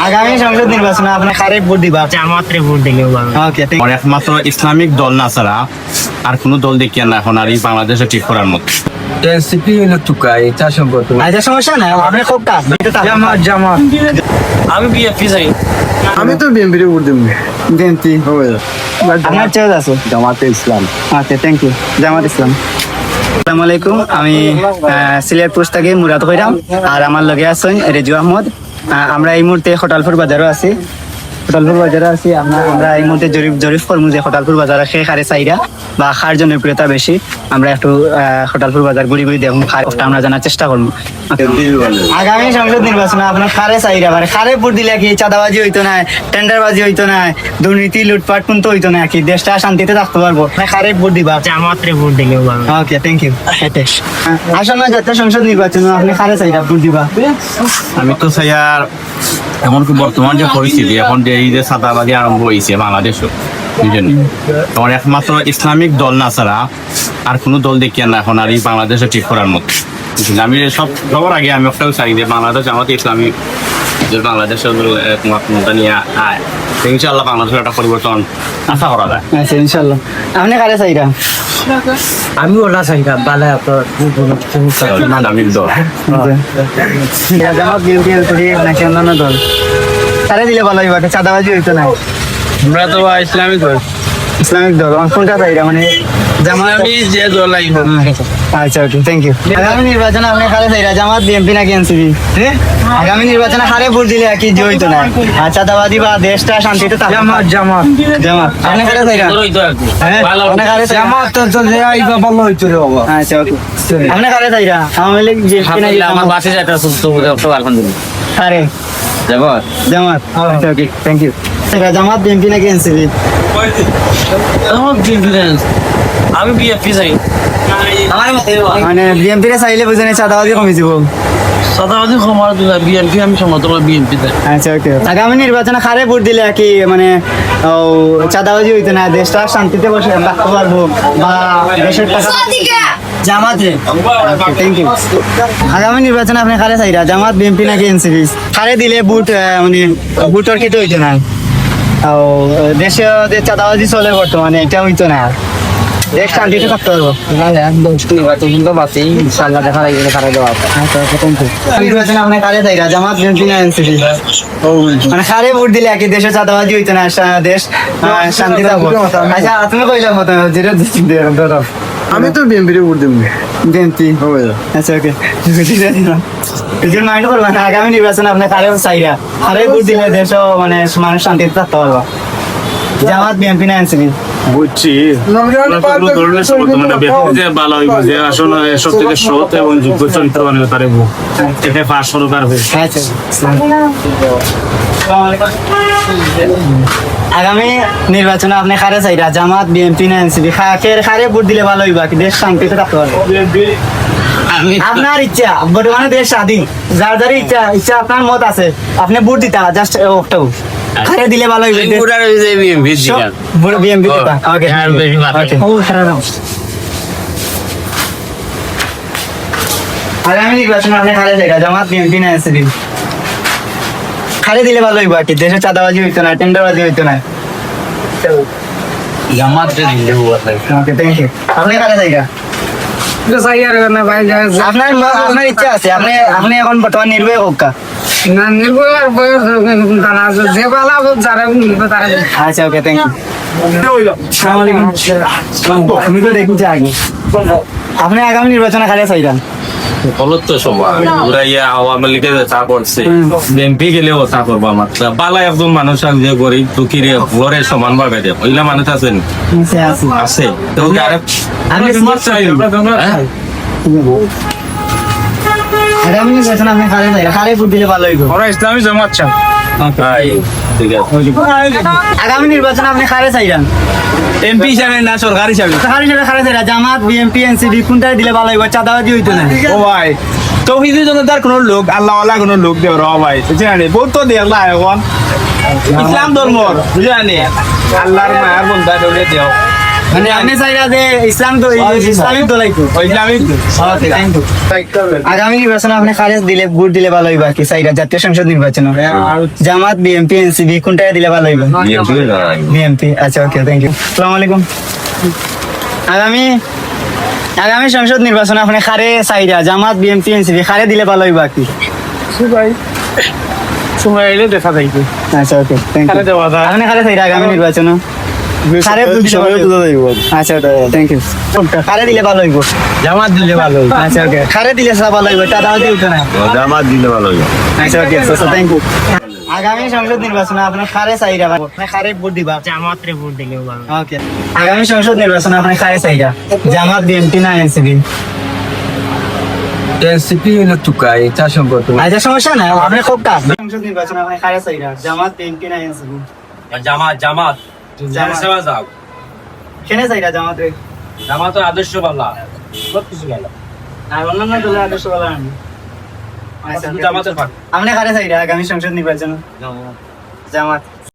আগামী সংসদ নির্বাচনে আপনি কারে ভোট দিবা? জামাতে ভোট দিলেও ভালো। ওকে, আর একমাত্র ইসলামিক দল না ছাড়া আর কোনো দল দেখি না এখন আর এই বাংলাদেশে ঠিক করার মতো। এনসিপি হলো তুকা এটা সম্পর্ক আচ্ছা, সমস্যা নাই, আপনি খুব কাজ জামাত আমি বিএনপি চাই। আমি তো বিএনপির ভোট দেব বিএনপি। আপনার চয়েস আছে? জামাতে ইসলাম। ওকে, থ্যাংক ইউ। জামাত ইসলাম। আসসালামু আলাইকুম, আমি সিলেট পোস্ট থেকে মুরাদ কইরাম, আর আমার লগে আছেন রেজু আহমদ। আমরা এই মুহূর্তে খটালপুর বাজারও আছি। আমরা এই মুহূর্তে জরিপ করবো যে খটালপুর বাজারে খে খারে চাইরা বা খার জনপ্রিয়তা বেশি। আমরা একটু খটালপুর বাজার ঘুরি ঘুরি দেখুন, খারটা আমরা জানার চেষ্টা করবো। আগামী সংসদ নির্বাচনে আপনার খারে চাইরা মানে খারে ভোট দিলে কি চাঁদাবাজি হইতো না, টেন্ডারবাজি হইতো না, দুর্নীতি লুটপাট কিন্তু হইতো না, কি দেশটা শান্তিতে থাকতে পারবো। খারে ভোট দিবা? জামাতে ভোট দিলেও ভালো। ওকে, থ্যাংক ইউ। আসন্ন জাতীয় সংসদ নির্বাচনে আপনি খারে চাইরা ভোট দিবা? আমি তো চাই আর এমনকি বর্তমান যে পরিস্থিতি এখন যে এই যে সাদাবাজি আরম্ভ হয়েছে বাংলাদেশও, বুঝলেন, আমার একমাত্র ইসলামিক দল না ছাড়া আর কোনো দল দেখি না এখন আর এই বাংলাদেশে ঠিক করার মতো। বুঝলেন, আমি সবার আগে আমি একটাও চাই যে বাংলাদেশ আমাদের ইসলামিক যে বাংলাদেশের ক্ষমতা নিয়ে আয়, ইনশাআল্লাহ বাংলাদেশের একটা পরিবর্তন আশা করা যায়। আচ্ছা, ইনশাল্লাহ। আপনি কারে চাইরা? আমি ওলা চাই বালা আপনার ইসলামিক দল জামাত, বিএনপি, এলপিডি নাকি অন্যান্য দল? কারে দিলে ভালো হইবা? চাঁদাবাজি হইতো না? আমরা তো ইসলামিক দল। ইসলামিক দল কোনটা চাইরা? মানে জামাত? আমি যে দল আইব। আচ্ছা, ওকে, থ্যাংক ইউ। আগামী নির্বাচনে আপনি কারে চাইরা? জামাত, বিএনপি নাকি এনসিপি? আগামী নির্বাচনে কারে ভোট দিলে কি যে হইতো না, আর চাঁদাবাজি বা দেশটা শান্তিতে থাকতো? জামাত জামাত। আপনি কারে চাইরা? হ্যাঁ, আপনি কারে চাইরা? জামাত তো যে আইবা ভালো হইতো রে বাবা। আচ্ছা, ওকে। আপনি কারে চাইরা? আওয়ামী লীগ, বিএনপি নাকি আমার জামাত? বাসে যাইতে সুস্থ আলহামদুলিল্লাহ। কারে? জামাত জামাত। আচ্ছা, ওকে, থ্যাংক ইউ। জামাত, বিএনপি নাকি এনসিপি? আমি বিএনপি চাই। মানে বিএনপি রে চাইলে বুঝেনি চাঁদাবাজি কমে যাব। সাদাবাজি ক্ষমার বিএনপি আমি সমর্থন বিএনপি চাই। আচ্ছা, ওকে। আগামী নির্বাচনে কারে ভোট দিলে কি মানে চাঁদাবাজি হইতো না, দেশটা শান্তিতে বসে থাকতে পারবো বা দেশের টাকা? জামাতে। Thank you. আগামী নির্বাচনে আপনি কারে চাইরা? জামাত, বিএনপি নাকি এনসিপি? কারে দিলে ভোট মানে ভোটার খেতে হইতো না, দেশে যে চাঁদাবাজি চলে বর্তমানে এটা হইতো না, দেশ শান্তিতে থাকতে পারবো? নির্বাচনে আপনি কারে চাইরা? জামাত, বিএনপি না এনসিপি? মানে কারে ভোট দিলে কি দেশে চাঁদাবাজি হইতো না, দেশ শান্তি থাকবো? আচ্ছা, তুমি কইলা মতো যেটা আমি তো বিএনপির ভোট দেব। বিএনপি। আচ্ছা, ওকে, মাইন্ড করবেন না। আগামী নির্বাচনে আপনি কারে চাইরা? কারে ভোট দিলে দেশ মানে মানুষ শান্তিতে থাকতে পারবো? জামাত, বিএনপি না এনসিপি? বুঝছি, বর্তমানে ব্যক্তি যে ভালো হইব, যে আসলে সব থেকে সৎ এবং যোগ্য চরিত্র বানিয়ে পারব, এটা পাশ সরকার হয়ে। আচ্ছা। আগামী নির্বাচনে আপনি কারে চাইরা? জামাত, বিএনপি না এনসিপি? কারে ভোট দিলে ভালো হইবা, কি দেশ শান্তিতে থাকতে পারবো? আপনার ইচ্ছা, বর্তমানে দেশ স্বাধীন, যার যার ইচ্ছা আপনার মত আছে, আপনি ভোট দিতা জাস্ট ওটাও কারে দিলে ভালো হইবে? বিএনপি দিতা। ওকে, আগামী নির্বাচনে আপনি কারে চাইরা? জামাত, বিএনপি না এনসিপি? কারে দিলে ভালো হইব, কি দেশে চাঁদাবাজি হইতো না, টেন্ডারবাজি হইতো না? জামাত দিলে ওকে, থ্যাংক ইউ। আপনি কারে চাইরা? আপনার ইচ্ছা আছে, আপনি এখন বর্তমান নির্বাহী হোক কা? আচ্ছা, ওকে, থ্যাংক ইউ। আমি তো দেখছি আগে। আপনি আগামী নির্বাচনে কারে চাইরা? বলত তো সবাই ওরা আওয়ামী লীগের চা করছে, বিএনপি গেলেও চা করবো। আমার বালা একজন মানুষ আছে যে গরিব দুঃখী ঘরে সমান ভাবে দেয়, ওইলা মানুষ আছেন আছে তো আগামী নির্বাচনে আপনি কারে চাইরা? কারে ভোট দিলে ভালো হইব? ইসলামী জামাত চান। ঠিক আছে। আগামী নির্বাচনে আপনি কারে চাইরান? এমপি হিসাবে না সরকার হিসাবে? সরকারি হিসেবে কারে চাইরা? জামাত, বিএনপি, এনসিপি কোনটা দিলে ভালো হইব? চাঁদাবাজি হইতো না? ও ভাই তৌহিদি জনতার কোন লোক আল্লাহওয়ালা কোন লোক দেব র ভাই, বুঝলি বহুত তো দেখলা এখন ইসলাম ধর্মর, বুঝলি আল্লাহর মায়ার বন্ধা দেওয়া দেও মানে আপনি চাইরা যে ইসলাম তো ইসলামিক দলাইতো ইসলামিক ওকে থ্যাংক ইউ আগামী নির্বাচনে আপনি খারে দিলে ভোট দিলে ভালো হইবা কি চাইরা জাতীয় সংসদ নির্বাচন জামাত বিএমপি এনসিপি কোনটা দিলে ভালো হইবা বিএমপি আচ্ছা ওকে থ্যাংক ইউ আসসালামু আলাইকুম আগামী আগামী সংসদ নির্বাচনে আপনি খারে চাইরা জামাত বিএমপি এনসিপি খারে দিলে ভালো হইবা কি ভাই সময় এলে দেখা যাইবে আচ্ছা ওকে থ্যাংক খারে ইউ দেওয়া যায় আপনি খারে চাইরা আগামী নির্বাচনে খারে আচ্ছা থ্যাংক ইউ খারে দিলে ভালো হইব জামাত দিলে ভালো আচ্ছা ওকে খারে দিলে সব ভালো হইব টাকা দিয়ে উঠে না জামাত দিলে ভালো হবে আচ্ছা ওকে থ্যাংক ইউ আগামী সংসদ নির্বাচনে আপনি খারে চাইরা আপনি খারে ভোট দিবা জামাত রে ভোট দিলেও ভালো ওকে আগামী সংসদ নির্বাচনে আপনি খারে চাইরা জামাত বিএনপি না এনসিপি এনসিপি হইলো টুকাই এটা সম্পর্ক আচ্ছা সমস্যা না আপনি খুব কাজ সংসদ নির্বাচনে আপনি খারে চাইরা জামাত বিএনপি না এনসিপি জামাত জামাত জামাত। যাও কেনে চাইরা জামাত রে জামাতের আদর্শ ভালো সব কিছু ভালো আর অন্যান্য দলের আদর্শ বলা আমি আচ্ছা জামাতের ভাগ আপনি খারে চাইরা আগামী সংসদ নির্বাচনে জামাত